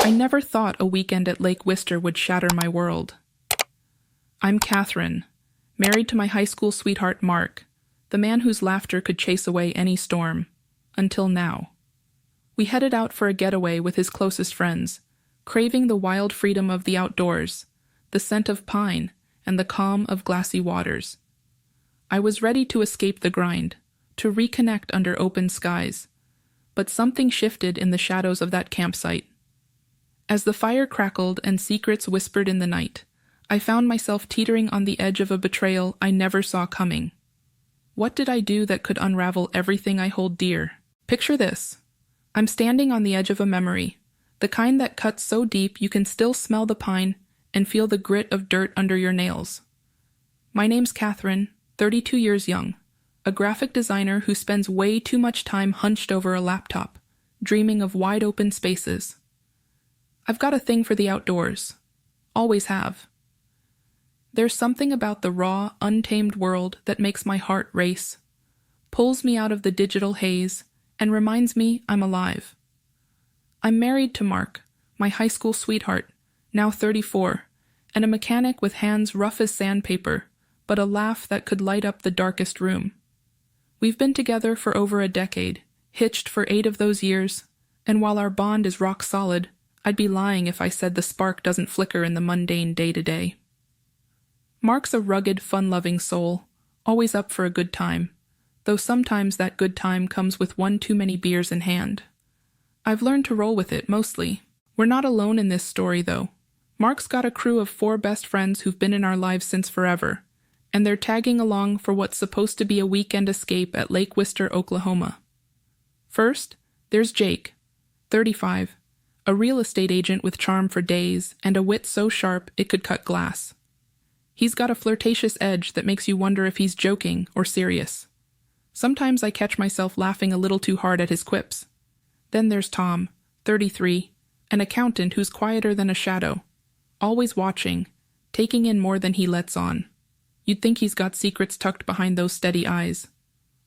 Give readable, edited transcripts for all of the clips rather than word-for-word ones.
I never thought a weekend at Lake Wister would shatter my world. I'm Catherine, married to my high school sweetheart Mark, the man whose laughter could chase away any storm. Until now. We headed out for a getaway with his closest friends, craving the wild freedom of the outdoors, the scent of pine, and the calm of glassy waters. I was ready to escape the grind, to reconnect under open skies, but something shifted in the shadows of that campsite. As the fire crackled and secrets whispered in the night, I found myself teetering on the edge of a betrayal I never saw coming. What did I do that could unravel everything I hold dear? Picture this. I'm standing on the edge of a memory, the kind that cuts so deep you can still smell the pine and feel the grit of dirt under your nails. My name's Catherine, 32 years young, a graphic designer who spends way too much time hunched over a laptop, dreaming of wide-open spaces. I've got a thing for the outdoors. Always have. There's something about the raw, untamed world that makes my heart race, pulls me out of the digital haze, and reminds me I'm alive. I'm married to Mark, my high school sweetheart, now 34, and a mechanic with hands rough as sandpaper, but a laugh that could light up the darkest room. We've been together for over a decade, hitched for 8 of those years, and while our bond is rock solid, I'd be lying if I said the spark doesn't flicker in the mundane day-to-day. Mark's a rugged, fun-loving soul, always up for a good time, though sometimes that good time comes with one too many beers in hand. I've learned to roll with it, mostly. We're not alone in this story, though. Mark's got a crew of 4 best friends who've been in our lives since forever, and they're tagging along for what's supposed to be a weekend escape at Lake Wister, Oklahoma. First, there's Jake, 35, a real estate agent with charm for days and a wit so sharp it could cut glass. He's got a flirtatious edge that makes you wonder if he's joking or serious. Sometimes I catch myself laughing a little too hard at his quips. Then there's Tom, 33, an accountant who's quieter than a shadow, always watching, taking in more than he lets on. You'd think he's got secrets tucked behind those steady eyes.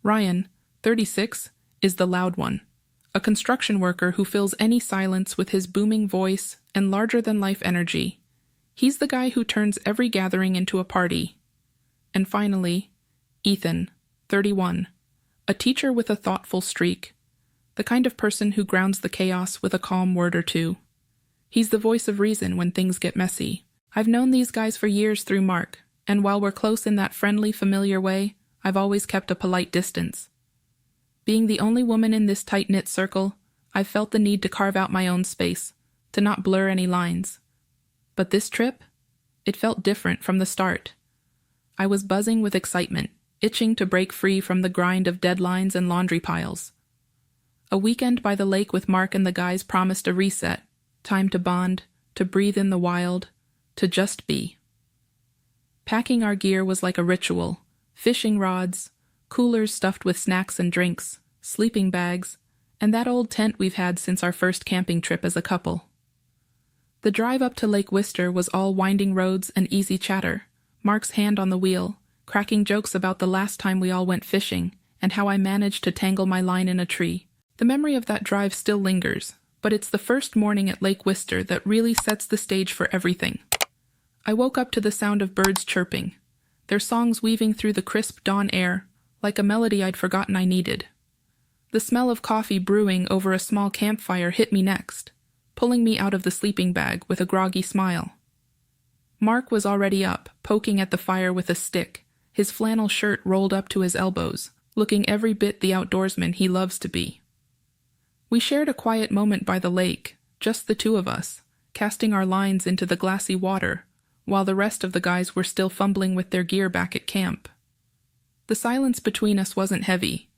Ryan, 36, is the loud one, a construction worker who fills any silence with his booming voice and larger-than-life energy. He's the guy who turns every gathering into a party. And finally, Ethan, 31, a teacher with a thoughtful streak, the kind of person who grounds the chaos with a calm word or two. He's the voice of reason when things get messy. I've known these guys for years through Mark, and while we're close in that friendly, familiar way, I've always kept a polite distance. Being the only woman in this tight-knit circle, I've felt the need to carve out my own space, to not blur any lines. But this trip? It felt different from the start. I was buzzing with excitement, itching to break free from the grind of deadlines and laundry piles. A weekend by the lake with Mark and the guys promised a reset, time to bond, to breathe in the wild, to just be. Packing our gear was like a ritual: fishing rods, coolers stuffed with snacks and drinks, sleeping bags, and that old tent we've had since our first camping trip as a couple. The drive up to Lake Wister was all winding roads and easy chatter, Mark's hand on the wheel, cracking jokes about the last time we all went fishing and how I managed to tangle my line in a tree. The memory of that drive still lingers, but it's the first morning at Lake Wister that really sets the stage for everything. I woke up to the sound of birds chirping, their songs weaving through the crisp dawn air, like a melody I'd forgotten I needed. The smell of coffee brewing over a small campfire hit me next, pulling me out of the sleeping bag with a groggy smile. Mark was already up, poking at the fire with a stick, his flannel shirt rolled up to his elbows, looking every bit the outdoorsman he loves to be. We shared a quiet moment by the lake, just the two of us, casting our lines into the glassy water, while the rest of the guys were still fumbling with their gear back at camp. The silence between us wasn't heavy.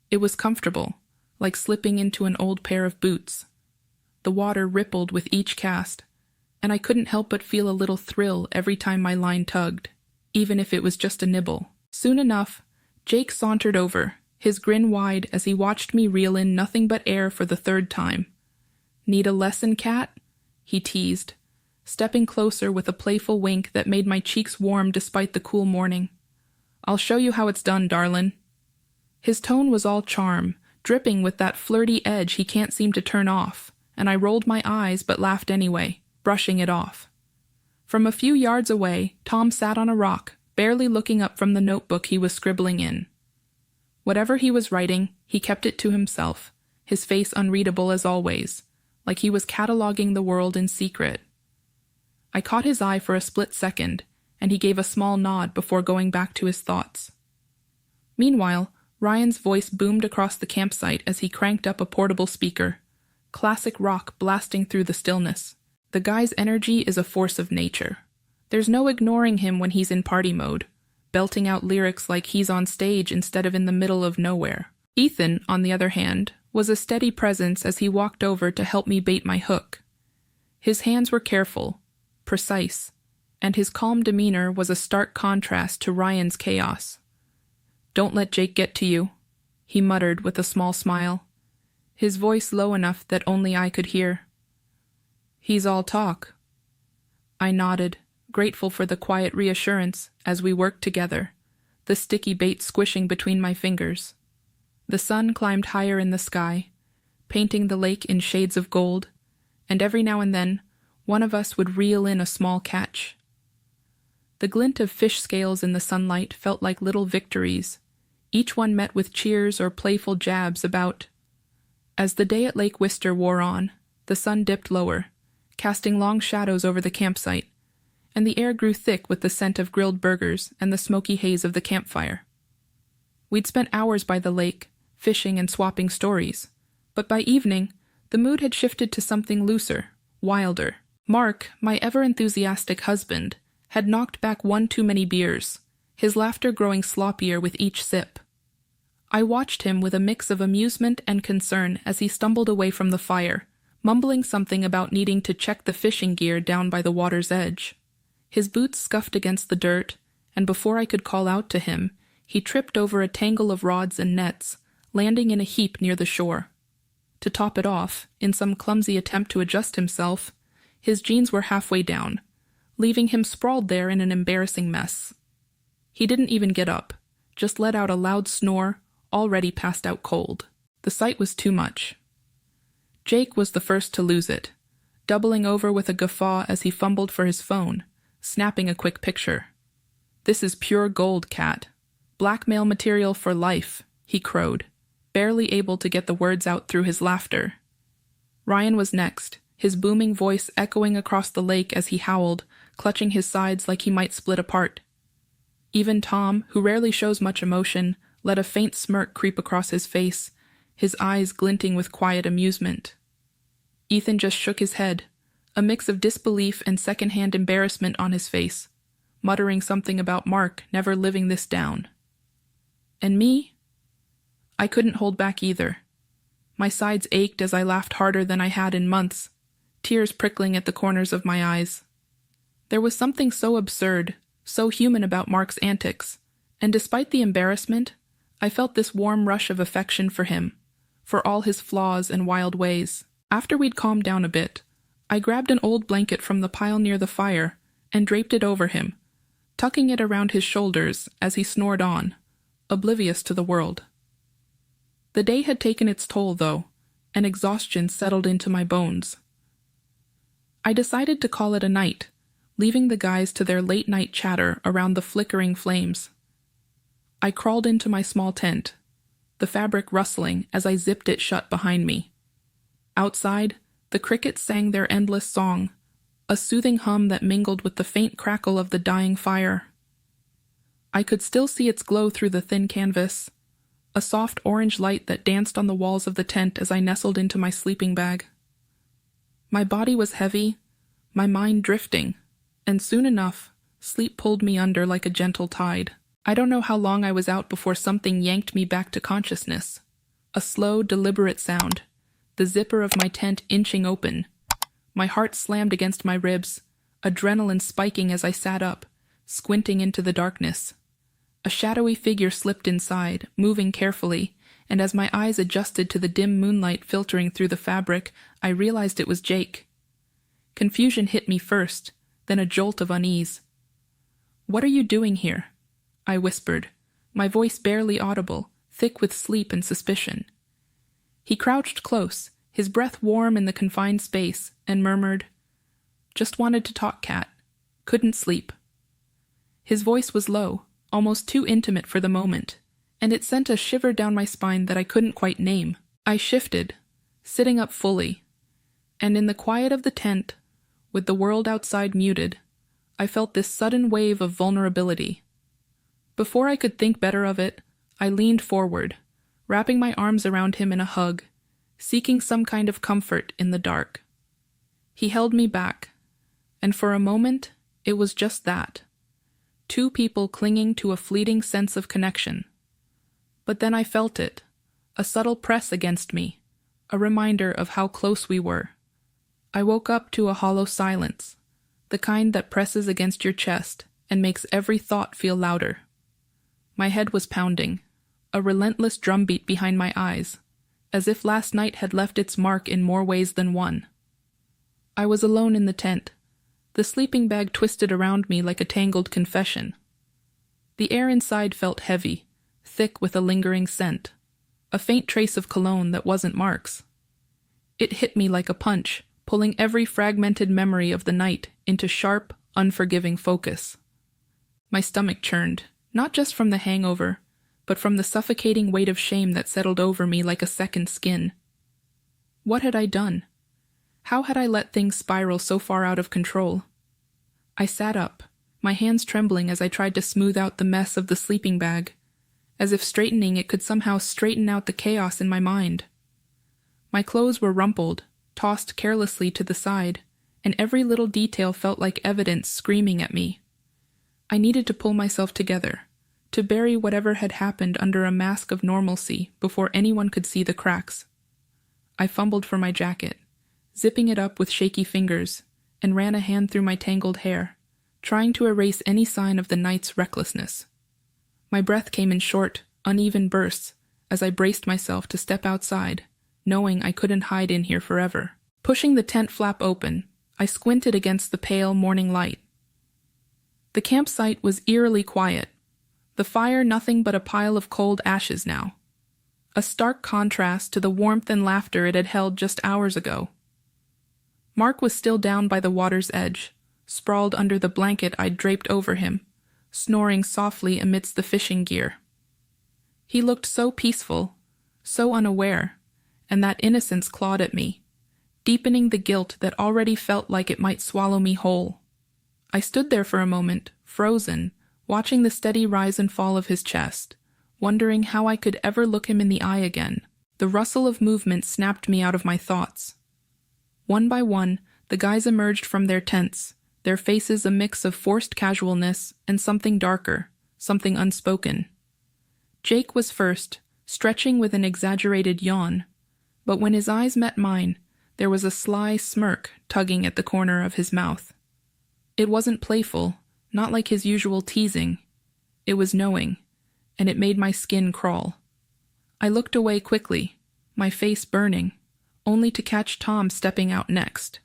It was comfortable, like slipping into an old pair of boots. The water rippled with each cast, and I couldn't help but feel a little thrill every time my line tugged, even if it was just a nibble. Soon enough, Jake sauntered over, his grin wide as he watched me reel in nothing but air for the 3rd time. "Need a lesson, Cat?" he teased, stepping closer with a playful wink that made my cheeks warm despite the cool morning. "I'll show you how it's done, darlin'." His tone was all charm, dripping with that flirty edge he can't seem to turn off, and I rolled my eyes but laughed anyway, brushing it off. From a few yards away, Tom sat on a rock, barely looking up from the notebook he was scribbling in. Whatever he was writing, he kept it to himself, his face unreadable as always, like he was cataloging the world in secret. I caught his eye for a split second, and he gave a small nod before going back to his thoughts. Meanwhile, Ryan's voice boomed across the campsite as he cranked up a portable speaker, classic rock blasting through the stillness. The guy's energy is a force of nature. There's no ignoring him when he's in party mode, belting out lyrics like he's on stage instead of in the middle of nowhere. Ethan, on the other hand, was a steady presence as he walked over to help me bait my hook. His hands were careful, precise, and his calm demeanor was a stark contrast to Ryan's chaos. "Don't let Jake get to you," he muttered with a small smile, his voice low enough that only I could hear. "He's all talk." I nodded, grateful for the quiet reassurance as we worked together, the sticky bait squishing between my fingers. The sun climbed higher in the sky, painting the lake in shades of gold, and every now and then, one of us would reel in a small catch. The glint of fish scales in the sunlight felt like little victories, each one met with cheers or playful jabs about. As the day at Lake Wister wore on, the sun dipped lower, casting long shadows over the campsite, and the air grew thick with the scent of grilled burgers and the smoky haze of the campfire. We'd spent hours by the lake, fishing and swapping stories, but by evening, the mood had shifted to something looser, wilder. Mark, my ever-enthusiastic husband, had knocked back one too many beers, his laughter growing sloppier with each sip. I watched him with a mix of amusement and concern as he stumbled away from the fire, mumbling something about needing to check the fishing gear down by the water's edge. His boots scuffed against the dirt, and before I could call out to him, he tripped over a tangle of rods and nets, landing in a heap near the shore. To top it off, in some clumsy attempt to adjust himself, his jeans were halfway down, leaving him sprawled there in an embarrassing mess. He didn't even get up, just let out a loud snore, already passed out cold. The sight was too much. Jake was the first to lose it, doubling over with a guffaw as he fumbled for his phone, snapping a quick picture. "This is pure gold, Cat. Blackmail material for life," he crowed, barely able to get the words out through his laughter. Ryan was next, his booming voice echoing across the lake as he howled, clutching his sides like he might split apart. Even Tom, who rarely shows much emotion, let a faint smirk creep across his face, his eyes glinting with quiet amusement. Ethan just shook his head, a mix of disbelief and secondhand embarrassment on his face, muttering something about Mark never living this down. And me? I couldn't hold back either. My sides ached as I laughed harder than I had in months, tears prickling at the corners of my eyes. There was something so absurd, so human about Mark's antics, and despite the embarrassment, I felt this warm rush of affection for him, for all his flaws and wild ways. After we'd calmed down a bit, I grabbed an old blanket from the pile near the fire and draped it over him, tucking it around his shoulders as he snored on, oblivious to the world. The day had taken its toll, though, and exhaustion settled into my bones. I decided to call it a night, leaving the guys to their late-night chatter around the flickering flames. I crawled into my small tent, the fabric rustling as I zipped it shut behind me. Outside, the crickets sang their endless song, a soothing hum that mingled with the faint crackle of the dying fire. I could still see its glow through the thin canvas, a soft orange light that danced on the walls of the tent as I nestled into my sleeping bag. My body was heavy, my mind drifting, and soon enough, sleep pulled me under like a gentle tide. I don't know how long I was out before something yanked me back to consciousness. A slow, deliberate sound, the zipper of my tent inching open. My heart slammed against my ribs, adrenaline spiking as I sat up, squinting into the darkness. A shadowy figure slipped inside, moving carefully, and as my eyes adjusted to the dim moonlight filtering through the fabric, I realized it was Jake. Confusion hit me first, then a jolt of unease. "What are you doing here?" I whispered, my voice barely audible, thick with sleep and suspicion. He crouched close, his breath warm in the confined space, and murmured, "Just wanted to talk, Kat. Couldn't sleep." His voice was low, almost too intimate for the moment, and it sent a shiver down my spine that I couldn't quite name. I shifted, sitting up fully, and in the quiet of the tent, with the world outside muted, I felt this sudden wave of vulnerability. Before I could think better of it, I leaned forward, wrapping my arms around him in a hug, seeking some kind of comfort in the dark. He held me back, and for a moment, it was just that. Two people clinging to a fleeting sense of connection. But then I felt it, a subtle press against me, a reminder of how close we were. I woke up to a hollow silence, the kind that presses against your chest and makes every thought feel louder. My head was pounding, a relentless drumbeat behind my eyes, as if last night had left its mark in more ways than one. I was alone in the tent, the sleeping bag twisted around me like a tangled confession. The air inside felt heavy, thick with a lingering scent, a faint trace of cologne that wasn't Mark's. It hit me like a punch, pulling every fragmented memory of the night into sharp, unforgiving focus. My stomach churned, not just from the hangover, but from the suffocating weight of shame that settled over me like a second skin. What had I done? How had I let things spiral so far out of control? I sat up, my hands trembling as I tried to smooth out the mess of the sleeping bag, as if straightening it could somehow straighten out the chaos in my mind. My clothes were rumpled, tossed carelessly to the side, and every little detail felt like evidence screaming at me. I needed to pull myself together, to bury whatever had happened under a mask of normalcy before anyone could see the cracks. I fumbled for my jacket, zipping it up with shaky fingers, and ran a hand through my tangled hair, trying to erase any sign of the night's recklessness. My breath came in short, uneven bursts as I braced myself to step outside, knowing I couldn't hide in here forever. Pushing the tent flap open, I squinted against the pale morning light. The campsite was eerily quiet, the fire nothing but a pile of cold ashes now, a stark contrast to the warmth and laughter it had held just hours ago. Mark was still down by the water's edge, sprawled under the blanket I'd draped over him, snoring softly amidst the fishing gear. He looked so peaceful, so unaware, and that innocence clawed at me, deepening the guilt that already felt like it might swallow me whole. I stood there for a moment, frozen, watching the steady rise and fall of his chest, wondering how I could ever look him in the eye again. The rustle of movement snapped me out of my thoughts. One by one, the guys emerged from their tents, their faces a mix of forced casualness and something darker, something unspoken. Jake was first, stretching with an exaggerated yawn, but when his eyes met mine, there was a sly smirk tugging at the corner of his mouth. It wasn't playful, not like his usual teasing. It was knowing, and it made my skin crawl. I looked away quickly, my face burning, only to catch Tom stepping out next.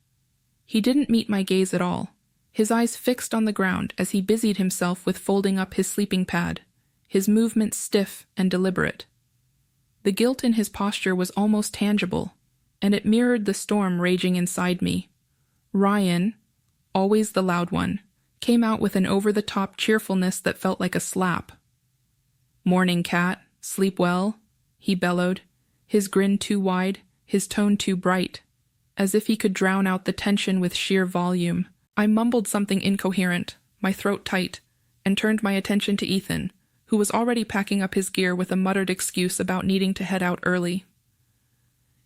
He didn't meet my gaze at all, his eyes fixed on the ground as he busied himself with folding up his sleeping pad, his movements stiff and deliberate. The guilt in his posture was almost tangible, and it mirrored the storm raging inside me. Ryan, always the loud one, came out with an over-the-top cheerfulness that felt like a slap. "Morning, Cat. Sleep well?" he bellowed, his grin too wide, his tone too bright, as if he could drown out the tension with sheer volume. I mumbled something incoherent, my throat tight, and turned my attention to Ethan, who was already packing up his gear with a muttered excuse about needing to head out early.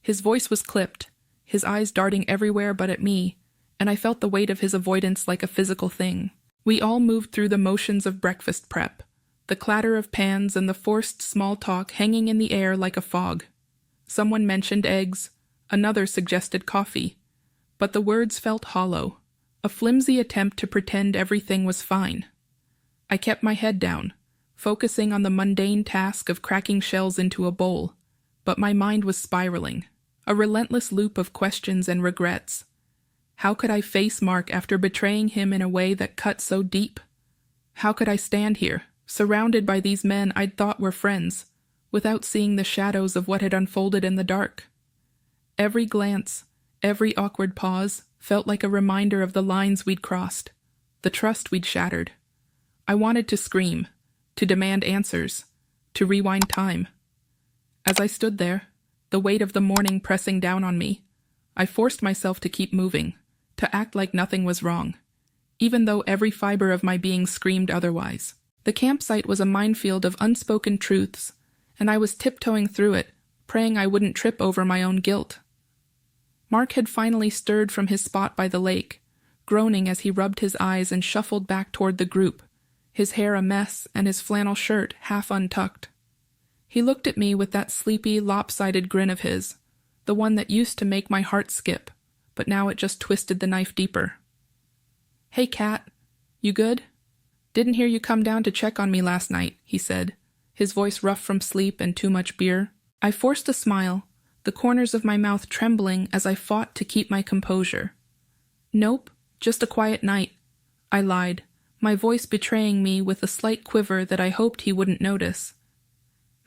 His voice was clipped, his eyes darting everywhere but at me, and I felt the weight of his avoidance like a physical thing. We all moved through the motions of breakfast prep, the clatter of pans and the forced small talk hanging in the air like a fog. Someone mentioned eggs, another suggested coffee, but the words felt hollow, a flimsy attempt to pretend everything was fine. I kept my head down, focusing on the mundane task of cracking shells into a bowl, but my mind was spiraling, a relentless loop of questions and regrets. How could I face Mark after betraying him in a way that cut so deep? How could I stand here, surrounded by these men I'd thought were friends, without seeing the shadows of what had unfolded in the dark? Every glance, every awkward pause felt like a reminder of the lines we'd crossed, the trust we'd shattered. I wanted to scream, to demand answers, to rewind time. As I stood there, the weight of the morning pressing down on me, I forced myself to keep moving, to act like nothing was wrong, even though every fiber of my being screamed otherwise. The campsite was a minefield of unspoken truths, and I was tiptoeing through it, praying I wouldn't trip over my own guilt. Mark had finally stirred from his spot by the lake, groaning as he rubbed his eyes and shuffled back toward the group, his hair a mess and his flannel shirt half untucked. He looked at me with that sleepy, lopsided grin of his, the one that used to make my heart skip, but now it just twisted the knife deeper. "Hey, Kat, you good? Didn't hear you come down to check on me last night," he said, his voice rough from sleep and too much beer. I forced a smile, the corners of my mouth trembling as I fought to keep my composure. "Nope, just a quiet night," I lied, my voice betraying me with a slight quiver that I hoped he wouldn't notice.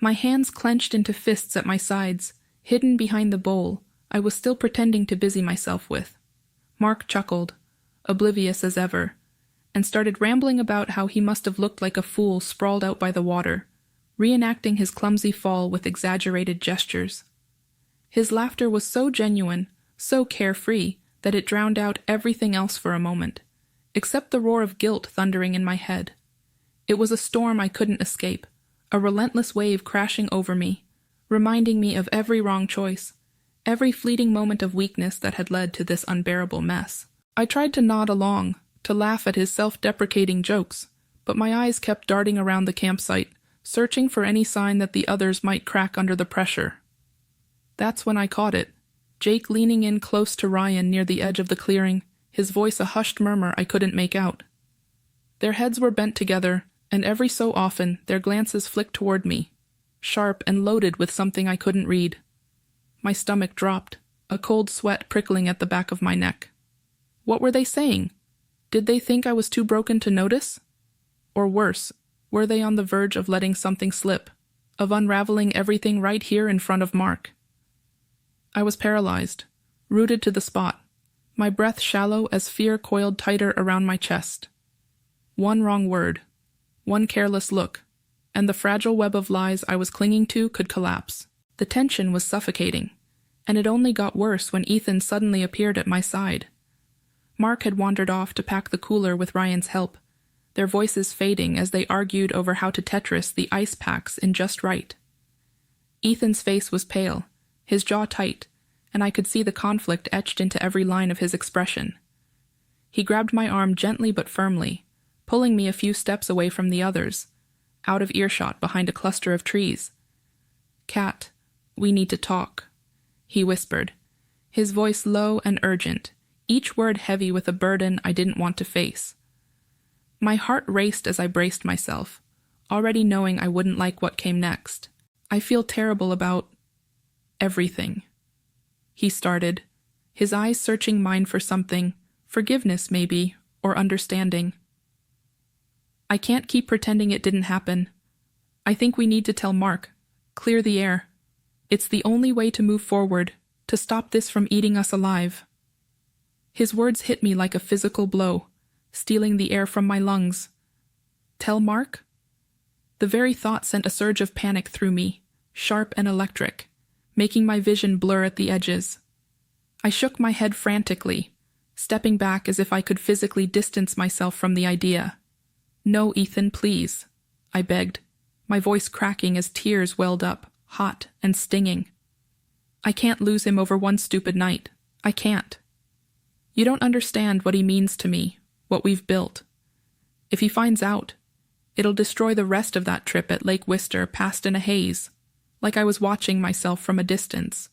My hands clenched into fists at my sides, hidden behind the bowl I was still pretending to busy myself with. Mark chuckled, oblivious as ever, and started rambling about how he must have looked like a fool sprawled out by the water, reenacting his clumsy fall with exaggerated gestures. His laughter was so genuine, so carefree, that it drowned out everything else for a moment, except the roar of guilt thundering in my head. It was a storm I couldn't escape, a relentless wave crashing over me, reminding me of every wrong choice, every fleeting moment of weakness that had led to this unbearable mess. I tried to nod along, to laugh at his self-deprecating jokes, but my eyes kept darting around the campsite, searching for any sign that the others might crack under the pressure. That's when I caught it, Jake leaning in close to Ryan near the edge of the clearing, his voice a hushed murmur I couldn't make out. Their heads were bent together, and every so often their glances flicked toward me, sharp and loaded with something I couldn't read. My stomach dropped, a cold sweat prickling at the back of my neck. What were they saying? Did they think I was too broken to notice? Or worse, were they on the verge of letting something slip, of unraveling everything right here in front of Mark? I was paralyzed, rooted to the spot, my breath shallow as fear coiled tighter around my chest. One wrong word, one careless look, and the fragile web of lies I was clinging to could collapse. The tension was suffocating, and it only got worse when Ethan suddenly appeared at my side. Mark had wandered off to pack the cooler with Ryan's help, their voices fading as they argued over how to Tetris the ice packs in just right. Ethan's face was pale, his jaw tight, and I could see the conflict etched into every line of his expression. He grabbed my arm gently but firmly, pulling me a few steps away from the others, out of earshot behind a cluster of trees. "Kat, we need to talk," he whispered, his voice low and urgent, each word heavy with a burden I didn't want to face. My heart raced as I braced myself, already knowing I wouldn't like what came next. "I feel terrible about everything," he started, his eyes searching mine for something, forgiveness maybe, or understanding. "I can't keep pretending it didn't happen. I think we need to tell Mark, clear the air. It's the only way to move forward, to stop this from eating us alive." His words hit me like a physical blow, stealing the air from my lungs. Tell Mark? The very thought sent a surge of panic through me, sharp and electric, making my vision blur at the edges. I shook my head frantically, stepping back as if I could physically distance myself from the idea. "No, Ethan, please," I begged, my voice cracking as tears welled up, hot and stinging. "I can't lose him over one stupid night. I can't. You don't understand what he means to me, what we've built. If he finds out, it'll destroy the rest of that trip at Lake Wister passed in a haze, like I was watching myself from a distance,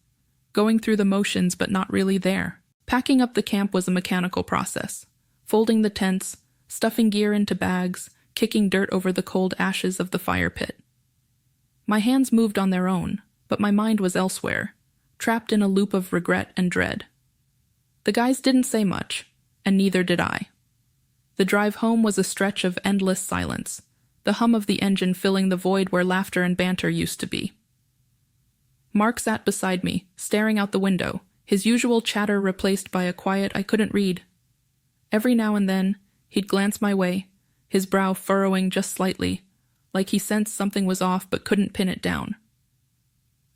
going through the motions but not really there." Packing up the camp was a mechanical process, folding the tents, stuffing gear into bags, kicking dirt over the cold ashes of the fire pit. My hands moved on their own, but my mind was elsewhere, trapped in a loop of regret and dread. The guys didn't say much, and neither did I. The drive home was a stretch of endless silence, the hum of the engine filling the void where laughter and banter used to be. Mark sat beside me, staring out the window, his usual chatter replaced by a quiet I couldn't read. Every now and then, he'd glance my way, his brow furrowing just slightly, like he sensed something was off but couldn't pin it down.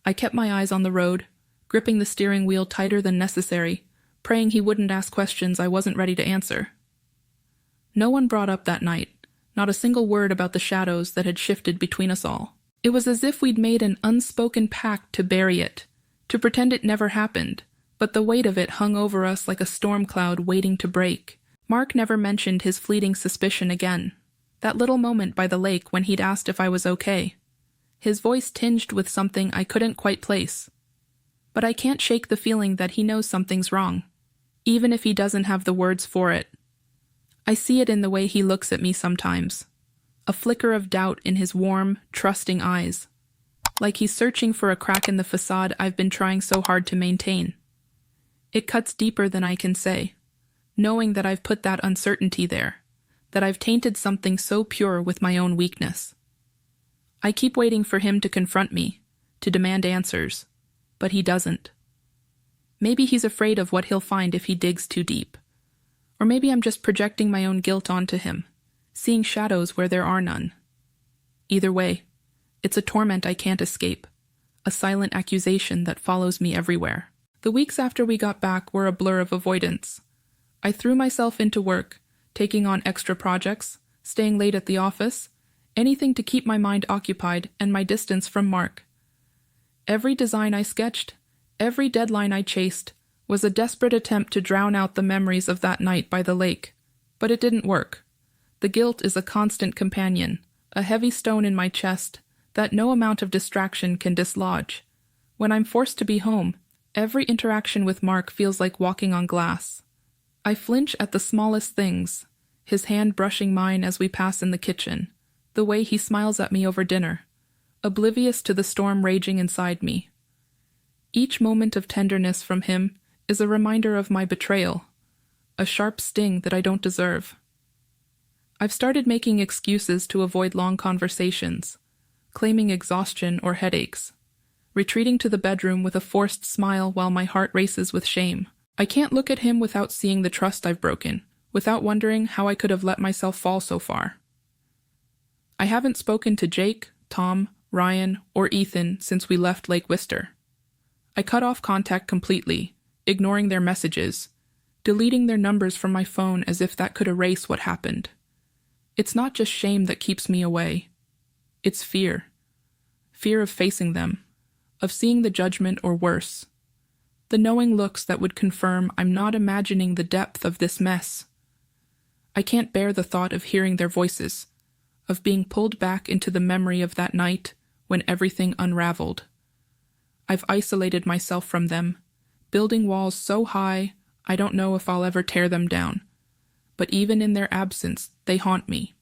I kept my eyes on the road, gripping the steering wheel tighter than necessary, praying he wouldn't ask questions I wasn't ready to answer. No one brought up that night, not a single word about the shadows that had shifted between us all. It was as if we'd made an unspoken pact to bury it, to pretend it never happened, but the weight of it hung over us like a storm cloud waiting to break. Mark never mentioned his fleeting suspicion again. That little moment by the lake when he'd asked if I was okay. His voice tinged with something I couldn't quite place. But I can't shake the feeling that he knows something's wrong, even if he doesn't have the words for it. I see it in the way he looks at me sometimes. A flicker of doubt in his warm, trusting eyes. Like he's searching for a crack in the facade I've been trying so hard to maintain. It cuts deeper than I can say, knowing that I've put that uncertainty there, that I've tainted something so pure with my own weakness. I keep waiting for him to confront me, to demand answers, but he doesn't. Maybe he's afraid of what he'll find if he digs too deep. Or maybe I'm just projecting my own guilt onto him, seeing shadows where there are none. Either way, it's a torment I can't escape, a silent accusation that follows me everywhere. The weeks after we got back were a blur of avoidance. I threw myself into work, taking on extra projects, staying late at the office, anything to keep my mind occupied and my distance from Mark. Every design I sketched, every deadline I chased, was a desperate attempt to drown out the memories of that night by the lake. But it didn't work. The guilt is a constant companion, a heavy stone in my chest that no amount of distraction can dislodge. When I'm forced to be home, every interaction with Mark feels like walking on glass. I flinch at the smallest things, his hand brushing mine as we pass in the kitchen, the way he smiles at me over dinner, oblivious to the storm raging inside me. Each moment of tenderness from him is a reminder of my betrayal, a sharp sting that I don't deserve. I've started making excuses to avoid long conversations, claiming exhaustion or headaches, retreating to the bedroom with a forced smile while my heart races with shame. I can't look at him without seeing the trust I've broken, without wondering how I could have let myself fall so far. I haven't spoken to Jake, Tom, Ryan, or Ethan since we left Lake Wister. I cut off contact completely, ignoring their messages, deleting their numbers from my phone as if that could erase what happened. It's not just shame that keeps me away. It's fear. Fear of facing them, of seeing the judgment or worse. The knowing looks that would confirm I'm not imagining the depth of this mess. I can't bear the thought of hearing their voices, of being pulled back into the memory of that night when everything unraveled. I've isolated myself from them, building walls so high I don't know if I'll ever tear them down. But even in their absence, they haunt me.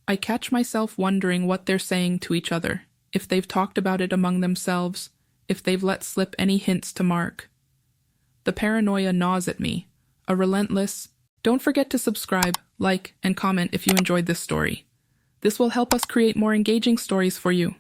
I catch myself wondering what they're saying to each other, if they've talked about it among themselves, if they've let slip any hints to Mark. The paranoia gnaws at me, a relentless, don't forget to subscribe, like, and comment if you enjoyed this story. This will help us create more engaging stories for you.